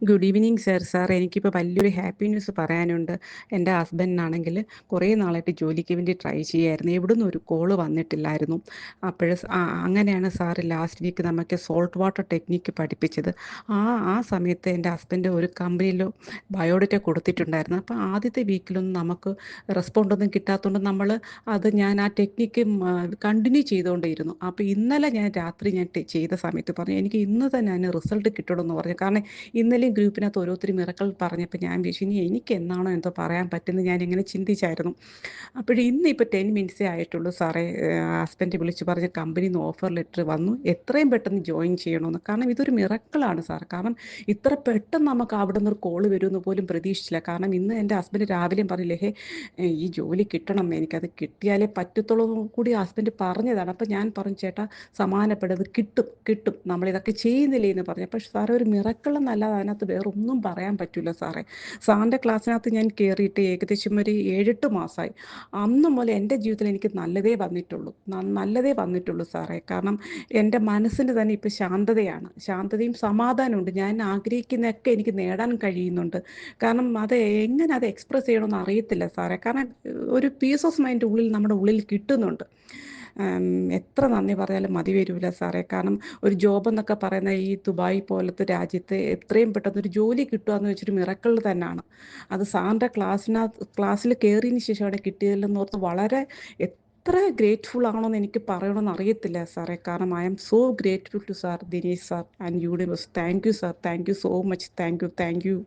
Good evening sir. Sir എനിക്കിപ്പോൾ വലിയൊരു happy news പറയാനുണ്ട്. എൻ്റെ ഹസ്ബൻഡിനാണെങ്കിൽ കുറേ നാളായിട്ട് ജോലിക്ക് വേണ്ടി ട്രൈ ചെയ്യായിരുന്നു. എവിടുന്നും ഒരു കോള് വന്നിട്ടില്ലായിരുന്നു. അപ്പോൾ അങ്ങനെയാണ് സാർ ലാസ്റ്റ് വീക്ക് നമുക്ക് സോൾട്ട് വാട്ടർ ടെക്നിക്ക് പഠിപ്പിച്ചത്. ആ ആ സമയത്ത് എൻ്റെ ഹസ്ബൻഡ് ഒരു കമ്പനിയിൽ ബയോഡേറ്റ കൊടുത്തിട്ടുണ്ടായിരുന്നു. അപ്പോൾ ആദ്യത്തെ വീക്കിലൊന്നും നമുക്ക് റെസ്പോണ്ടൊന്നും കിട്ടാത്തതുകൊണ്ട് ഞാൻ ആ ടെക്നിക്ക് കണ്ടിന്യൂ ചെയ്തുകൊണ്ടേയിരുന്നു. അപ്പോൾ ഇന്നലെ ഞാൻ രാത്രി ചെയ്ത സമയത്ത് പറഞ്ഞു എനിക്ക് ഇന്ന് തന്നെ അതിന് റിസൾട്ട് കിട്ടണമെന്ന് പറഞ്ഞു. കാരണം ഇന്നലെയും ഗ്രൂപ്പിനകത്ത് ഓരോരുത്തർ മിറക്കൾ പറഞ്ഞപ്പോൾ ഞാൻ വിചാരിച്ചു ഇനി എനിക്ക് എന്നാണോ എന്തോ പറയാൻ പറ്റുന്നത് ഞാനിങ്ങനെ ചിന്തിച്ചായിരുന്നു. ഇന്നിപ്പോൾ 10 മിനിറ്റ്സേ ആയിട്ടുള്ളൂ സാറേ. ഹസ്ബൻഡ് വിളിച്ച് പറഞ്ഞ് കമ്പനിയിൽ നിന്ന് ഓഫർ ലെറ്റർ വന്നു, എത്രയും പെട്ടെന്ന് ജോയിൻ ചെയ്യണമെന്ന്. കാരണം ഇതൊരു മിറക്കിളാണ് സാർ. കാരണം ഇത്ര പെട്ടെന്ന് നമുക്ക് അവിടെ നിന്ന് ഒരു കോള് വരുമെന്ന് പോലും പ്രതീക്ഷിച്ചില്ല. കാരണം ഇന്ന് എൻ്റെ ഹസ്ബൻഡ് രാവിലെയും പറഞ്ഞില്ലേ, ഈ ജോലി കിട്ടണം, എനിക്കത് കിട്ടിയാലേ പറ്റത്തുള്ളൂ എന്ന് കൂടി ഹസ്ബൻഡ് പറഞ്ഞതാണ്. അപ്പോൾ ഞാൻ പറഞ്ഞു ചേട്ടാ സമാധാനപ്പെടുന്നത് കിട്ടും കിട്ടും, നമ്മളിതൊക്കെ ചെയ്യുന്നില്ലേ എന്ന് പറഞ്ഞു. പക്ഷേ സാറേ ഒരു മിറക്കിൾ എന്നല്ലാതെ അതിനകത്ത് വേറെ ഒന്നും പറയാൻ പറ്റില്ല സാറേ. സാറിൻ്റെ ക്ലാസ്സിനകത്ത് ഞാൻ കയറിയിട്ട് ഏകദേശം ഒരു 7-8 മാസമായി. അന്ന് മുതൽ എൻ്റെ ജീവിതത്തിൽ എനിക്ക് നല്ലതേ വന്നിട്ടുള്ളൂ സാറേ. കാരണം എൻ്റെ മനസ്സിന് തന്നെ ഇപ്പോൾ ശാന്തതയും സമാധാനമുണ്ട്. ഞാൻ ആഗ്രഹിക്കുന്നതൊക്കെ എനിക്ക് നേടാൻ കഴിയുന്നുണ്ട്. കാരണം എങ്ങനെ അത് എക്സ്പ്രസ് ചെയ്യണമെന്ന് അറിയത്തില്ല സാറേ. കാരണം ഒരു പീസ് ഓഫ് മൈൻഡ് നമ്മുടെ ഉള്ളിൽ കിട്ടുന്നുണ്ട്. എത്ര നന്ദി പറഞ്ഞാലും മതി വരില്ല സാറേ. കാരണം ഒരു ജോബ് എന്നൊക്കെ പറയുന്ന ഈ ദുബായ് പോലത്തെ രാജ്യത്ത് എത്രയും പെട്ടെന്ന് ഒരു ജോലി കിട്ടുക എന്ന് വെച്ചൊരു മിറക്കിൾ തന്നെയാണ്. അത് സാറിൻ്റെ ക്ലാസ്സിൽ കയറിയതിന് ശേഷമാണ് കിട്ടിയതില്ലെന്ന് ഓർത്ത് വളരെ എത്ര ഗ്രേറ്റ്ഫുൾ ആണോന്ന് എനിക്ക് പറയണമെന്ന് അറിയത്തില്ല സാറേ. കാരണം I am so grateful to sir Dinesh sir and universe. Thank you sir, thank you so much. Thank U.